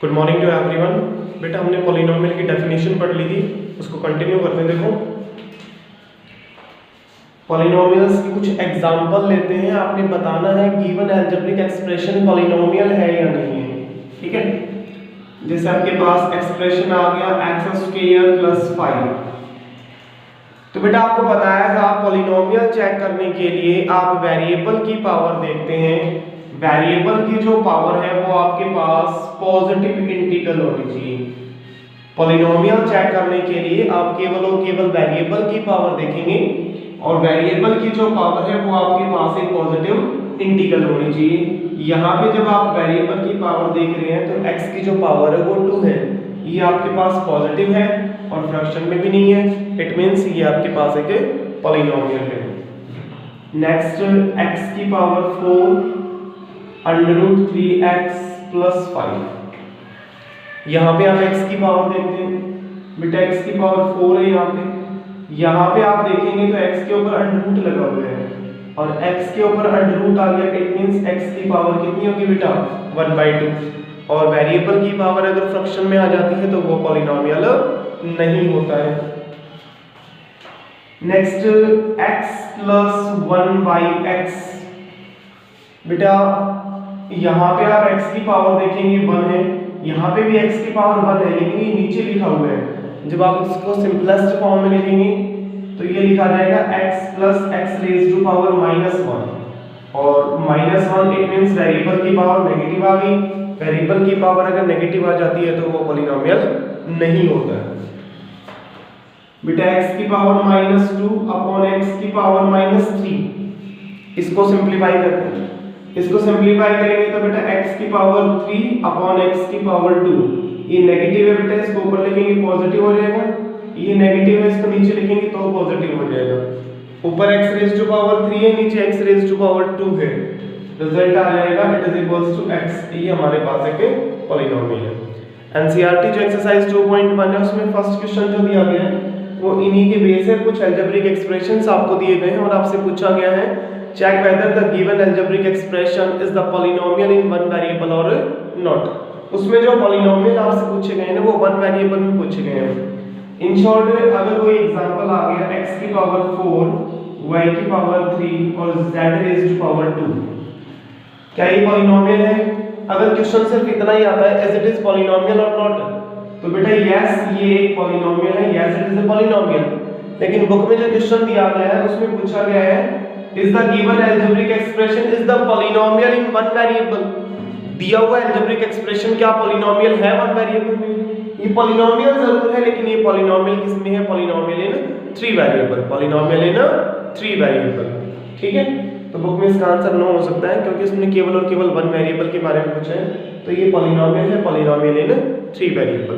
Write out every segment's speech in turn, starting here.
Good morning to everyone. बेटा हमने polynomial की डेफिनेशन पढ़ ली थी, उसको कंटिन्यू करते हैं। देखो पॉलिनोमियल्स की कुछ एग्जांपल लेते हैं। आपने बताना है गिवन अलजेब्रिक एक्सप्रेशन पॉलिनोमियल है या नहीं है। ठीक है, जैसे आपके पास एक्सप्रेशन आ गया x² + 5। तो बेटा आपको बताया था पॉलिनोमियल चेक करने के लिए आप वेरिएबल की पावर देखते हैं। वेरिएबल की जो पावर है वो आपके पास पॉजिटिव इंटीग्रल होनी चाहिए। पॉलिनोमियल चेक करने के लिए आप केवल और केवल वेरिएबल की पावर देखेंगे और वेरिएबल की जो पावर है वो आपके पास एक पॉजिटिव इंटीग्रल होनी चाहिए। यहाँ पे जब आप वेरिएबल की पावर देख रहे हैं तो x की जो पावर है वो 2 है, ये आपके पास पॉजिटिव है और फ्रैक्शन में भी नहीं है। इट मींस ये आपके पास एक पॉलिनोमियल है। नेक्स्ट x की पावर 4 √3x + 5। यहाँ पे आप x की पावर देखते हैं, बेटा x की पावर 4 है यहाँ पे आप देखेंगे तो x के ऊपर √ लगा हुआ है और x के ऊपर √ आ गया। इट मींस x की पावर कितनी होगी बेटा 1/2। और वेरिएबल की पावर अगर फ्रैक्शन में आ जाती है तो वो पॉलिनोमियल नहीं होता है। Next x + 1/x। बेटा यहाँ पे आप x की पावर देखेंगे 1 है, यहाँ पे भी x की पावर 1 है, लेकिन ये नीचे लिखा हुआ है। जब आप इसको सिंपलेस्ट फॉर्म में लिखेंगे तो ये लिखा जाएगा x + x⁻⁻⁻1 और -1 इट मींस वेरिएबल की पावर नेगेटिव आ गई। वेरिएबल की पावर अगर नेगेटिव आ जाती है तो वो पॉलिनोमियल नहीं होता है। बेटा x की पावर -2 x की पावर -3, इसको सिंपलीफाई करते हैं। इसको सिंपलीफाई करेंगे तो बेटा x की पावर 3 x की पावर 2, ये नेगेटिव है बेटा, इसको ऊपर लिखेंगे पॉजिटिव हो जाएगा, ये नेगेटिव है इसको नीचे लिखेंगे तो पॉजिटिव हो जाएगा। ऊपर x⁻³ है, नीचे x⁻² है, रिजल्ट आ जाएगा it is equals to x। ये हमारे पास एक पॉलिनोमियल है। एनसीईआरटी जो एक्सरसाइज 2.1 है उसमें फर्स्ट क्वेश्चन जो दिया गया है वो इन्हीं के बेस है। कुछ अलजेब्रिक एक्सप्रेशंस आपको दिए गए हैं और आपसे पूछा गया है check whether the given algebraic expression is the polynomial in one variable और नॉट। उसमें जो पॉलिनोमियल आपसे पूछे गए हैं वो वन वेरिएबल में पूछे गए हैं। इन शॉर्ट अगर कोई एग्जांपल आ गया x की पावर 4 y की पावर 3 और z⁻², क्या ये पॉलिनोमियल है? अगर क्वेश्चन सिर्फ इतना ही आता है एज इट इज पॉलिनोमियल और नॉट, तो बेटा यस ये एक पॉलिनोमियल है, yes it is a polynomial. लेकिन बुक में जो क्वेश्चन दिया गया है उसमें पूछा गया है is the given algebraic expression is the polynomial in one variable. दिया हुआ अलजेब्रिक एक्सप्रेशन क्या पॉलिनोमियल है वन वेरिएबल में? ये पॉलिनोमियल जरूर है लेकिन ये पॉलिनोमियल किस में है? पॉलिनोमियल इन 3 वेरिएबल, पॉलिनोमियल इन 3 वेरिएबल। ठीक है, तो बुक में इसका आंसर नो हो सकता है क्योंकि इसने केवल और केवल वन वेरिएबल के बारे में पूछा है। तो ये पॉलिनोमियल है, पॉलिनोमियल इन 3 वेरिएबल।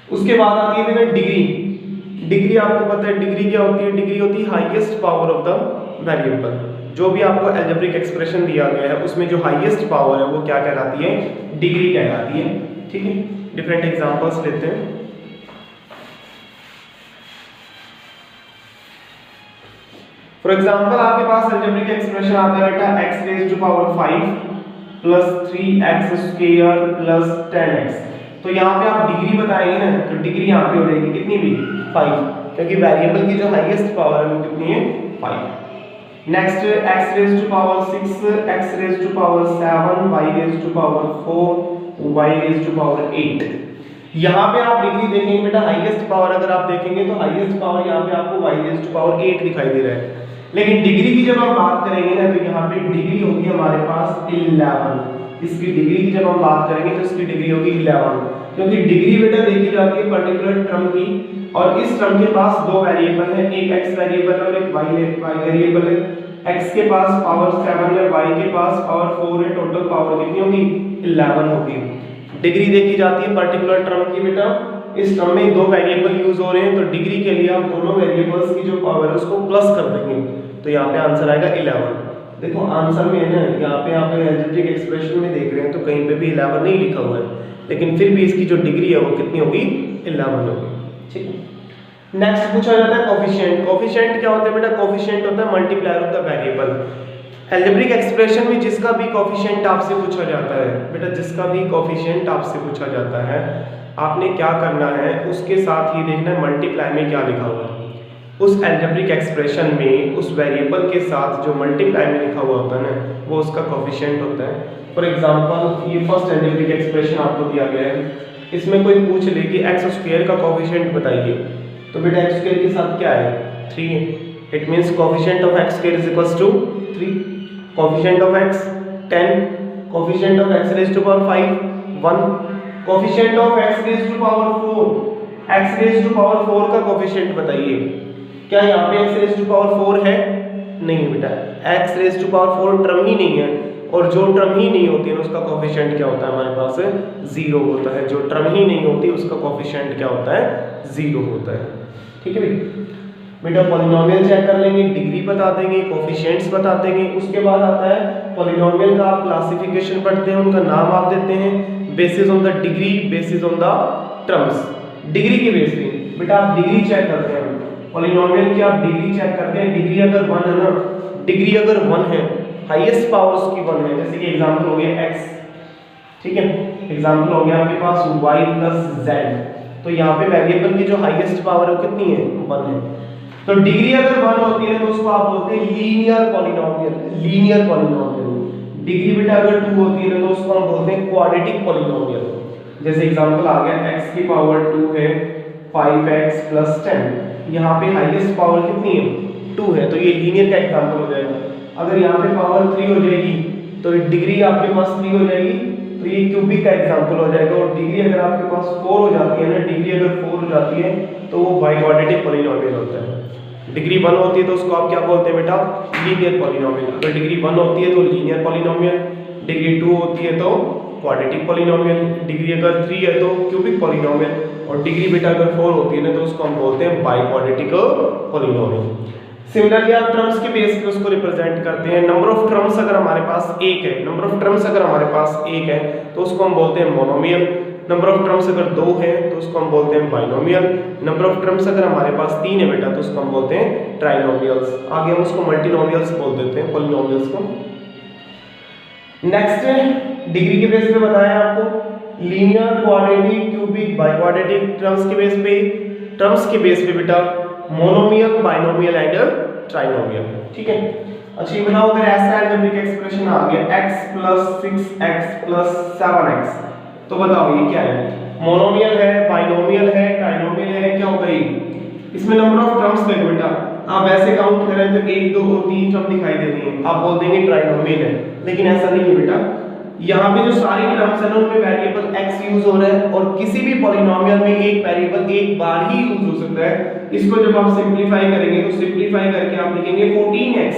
उसके बाद आती है बेटा डिग्री। डिग्री आपको पता है डिग्री क्या होती है? डिग्री होती है highest power of the variable. जो भी आपको अलजेब्रिक एक्सप्रेशन दिया गया है उसमें जो हाईएस्ट पावर है वो क्या कहलाती है? डिग्री कहलाती है। ठीक है, डिफरेंट एग्जांपल्स लेते हैं। फॉर एग्जांपल आपके पास अलजेब्रिक एक्सप्रेशन आता है बेटा x⁵ + 3x² + 10x। तो यहाँ पे आप डिग्री बताएंगे ना तो डिग्री यहाँ पे हो जाएगी कितनी भी 5, क्योंकि वेरिएबल की जो हाईएस्ट पावर है वो कितनी है 5। Next x⁻6 x⁻7 y⁻4 y⁻8। यहाँ पे आप डिग्री देखेंगे बेटा हाईएस्ट पावर अगर आप देखेंगे तो हाईएस्ट पावर यहाँ पे आपको y⁻8 दिखाई दे रहा है। लेकिन डिग्री की जब हम बात करेंगे ना तो यहाँ पे डिग्री होगी हमारे पास 11। इसकी डिग्री की जब हम बात करेंगे तो इसकी डिग्री होगी 11, क्योंकि डिग्री बेटा देखी जाती है पर्टिकुलर टर्म की और इस टर्म के पास दो वेरिएबल है, एक x वेरिएबल है और एक y वेरिएबल है। x के पास पावर 7 है, y के पास पावर 4 है, टोटल पावर कितनी होगी 11 होगी। डिग्री देखी जाती है पर्टिकुलर टर्म की बेटा। इस टर्म में दो वेरिएबल यूज हो रहे हैं तो डिग्री के लिए आप दोनों वेरिएबल्स की जो पावर है उसको प्लस कर देंगे तो यहाँ पे आंसर आएगा 11। देखो आंसर में है ना, यहाँ पे आप अलजेब्रिक एक्सप्रेशन में देख रहे हैं तो कहीं पे भी 11 नहीं लिखा हुआ है, लेकिन फिर भी इसकी जो डिग्री है वो कितनी होगी 11 होगी। ठीक है, नेक्स्ट पूछा जाता है कोफिशिएंट। कोफिशिएंट क्या होता है बेटा? कोफिशिएंट होता है multiplier of the variable. Algebraic expression में जिसका भी कोफिशिएंट आपसे पूछा जाता है बेटा, जिसका भी कोफिशिएंट आपसे पूछा जाता है, आपने क्या करना है उसके साथ ही देखना है मल्टीप्लाई में क्या लिखा हुआ है। उस अलजेब्रिक एक्सप्रेशन में उस वेरिएबल के साथ जो मल्टीप्लाई में लिखा हुआ होता है ना, वो उसका कोफिशिएंट होता है। फॉर एग्जांपल ये फर्स्ट अलजेब्रिक एक्सप्रेशन आपको दिया गया है, इसमें कोई पूछ ले कि एक्स स्क्वायर का कोफिशिएंट बताइए, तो बेटा एक्स स्क्वायर के साथ क्या है 3 है। It means coefficient of x square is equals to 3, coefficient of x 10, coefficient of x raise to power 5 1, coefficient of x raise to power 4, x raise to power 4 का coefficient बताइए। क्या यहाँ पे x रेज़ टू पावर 4 है? नहीं बेटा, x raise to power 4 term ही नहीं है, और जो टर्म ही नहीं होती है उसका कोफिशिएंट क्या होता है हमारे पास 0 होता है। जो टर्म ही नहीं होती उसका कोफिशिएंट क्या होता है 0 होता है। ठीक है भाई, बेटा पॉलिनोमियल चेक कर लेंगे, डिग्री बता देंगे, कोफिशिएंट्स बता देंगे। उसके बाद आता है पॉलिनोमियल का आप क्लासिफिकेशन पढ़ते हैं, उनका नाम आप देते हैं basis on the degree, basis on the terms. Degree के बेस पे बेटा आप डिग्री चेक करते हैं, पॉलिनोमियल की आप डिग्री चेक करते हैं। डिग्री अगर 1 है ना, डिग्री अगर 1 है, हाईएस्ट पावर उसकी 1 है, जैसे कि एग्जांपल हो गया x, ठीक है, एग्जांपल हो गया आपके पास y + z, तो यहाँ पे वेरिएबल की जो हाईएस्ट पावर है वो कितनी है 1 है। तो डिग्री अगर 1 होती है तो उसको आप बोलते हैं linear polynomial, linear polynomial. Degree बेटा अगर 2 होती है तो उसको हम बोलते हैं क्वाड्रेटिक पॉलिनोमियल। जैसे एग्जांपल आ गया x की पावर 2 है 5x + 10, यहाँ पे हाईएस्ट पावर कितनी है 2 है, तो ये लीनियर का एग्जांपल हो जाएगा। अगर यहाँ पे पावर 3 हो जाएगी तो डिग्री आपके पास 3 हो जाएगी, तो ये क्यूबिक का एग्जांपल हो जाएगा। और डिग्री अगर आपके पास 4 हो जाती है ना, डिग्री अगर 4 हो जाती है तो वो बाइक्वाड्रेटिक पॉलिनोमियल होता है। डिग्री 1 होती है तो उसको आप क्या बोलते हैं बेटा लीनियर पॉलिनोमियल। अगर डिग्री 1 होती है तो लीनियर पॉलिनोमियल, डिग्री 2 होती है तो क्वाड्रेटिक पॉलिनोमियल, डिग्री अगर 3 है तो क्यूबिक पॉलिनोमियल, और डिग्री बेटा अगर 4 होती है ना तो उसको हम बोलते हैं बाइक्वाड्रेटिक पॉलिनोमियल। सिमिलरली आप टर्म्स के बेस पे उसको रिप्रेजेंट करते हैं। नंबर ऑफ टर्म्स अगर हमारे पास 1 है, नंबर ऑफ टर्म्स अगर हमारे पास 1 है तो उसको हम बोलते हैं मोनोमियल। नंबर ऑफ टर्म्स अगर 2 है तो उसको हम बोलते हैं बाइनोमियल। नंबर ऑफ टर्म्स अगर हमारे पास 3 है बेटा तो उसको हम बोलते हैं ट्राइनोमियल्स। आगे हम उसको मल्टीनोमियल्स बोल देते हैं, पॉलिनोमियल्स को। नेक्स्ट डिग्री के बेस पे बताया आपको linear, quadratic, cubic, biquadratic. Terms के बेस पे, टर्म्स के बेस पे बेटा मोनोमियल, बाइनोमियल एंड ट्राइनोमियल। ठीक है, अच्छा ये बताओ अगर ऐसा अलजेब्रिक एक्सप्रेशन आ गया x + 6x + 7x, तो बताओ ये क्या है, मोनोमियल है, बाइनोमियल है, ट्राइनोमियल है, क्या होगा ये? इसमें नंबर ऑफ टर्म्स देखो बेटा, आप ऐसे काउंट करें तो 1 2 3 टर्म दिखाई दे रही है, आप बोल देंगे ट्राइनोमियल है, लेकिन ऐसा नहीं है बेटा। यहाँ पे जो सारी टर्म्स है ना उनमें वेरिएबल x यूज हो रहा है, और किसी भी पॉलिनोमियल में एक वेरिएबल एक बार ही यूज हो सकता है। इसको जब आप सिंपलीफाई करेंगे तो सिंपलीफाई करके आप लिखेंगे 14x,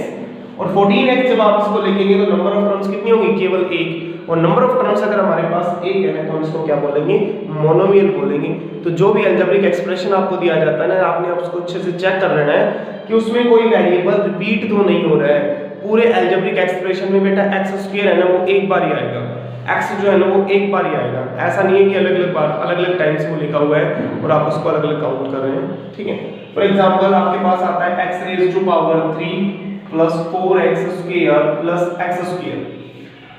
और 14x जब आप इसको लिखेंगे तो नंबर ऑफ टर्म्स कितनी होंगी, केवल 1। और नंबर ऑफ टर्म्स अगर हमारे पास 1 है तो हम इसको क्या बोलेंगे, मोनोमियल बोलेंगे। तो जो भी अलजेब्रिक एक्सप्रेशन आपको दिया जाता है ना, आपने उसको अच्छे से चेक कर लेना है कि उसमें कोई वेरिएबल रिपीट तो नहीं हो रहा है। पूरे अलजेब्रिक एक्सप्रेशन में बेटा x² है ना वो एक बार ही आएगा, x जो है ना वो एक बार ही आएगा। ऐसा नहीं है कि अलग-अलग बार अलग-अलग टाइम्स वो लिखा हुआ है और आप उसको अलग-अलग काउंट कर रहे हैं। ठीक है, फॉर एग्जांपल आपके पास आता है x⁻³ + 4x² + x²।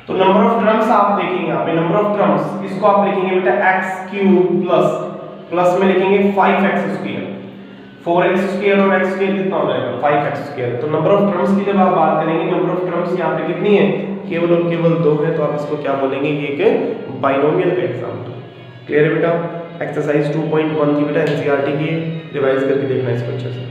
तो नंबर ऑफ टर्म्स आप देखेंगे यहाँ पे, नंबर ऑफ टर्म्स इसको आप लिखेंगे बेटा x³ प्लस में लिखेंगे 5x², 4x² और x² कितना हो जाएगा 5x²। तो नंबर ऑफ टर्म्स की जब आप बात करेंगे, नंबर ऑफ टर्म्स यहाँ पे कितनी है, केवल और केवल 2 है, तो आप इसको क्या बोलेंगे, ये एक बाइनोमियल का एग्जांपल। क्लियर है बेटा? एक्सरसाइज 2.1 की बेटा एनसीईआरटी की, रिवाइज करके देखना इसको अच्छे से।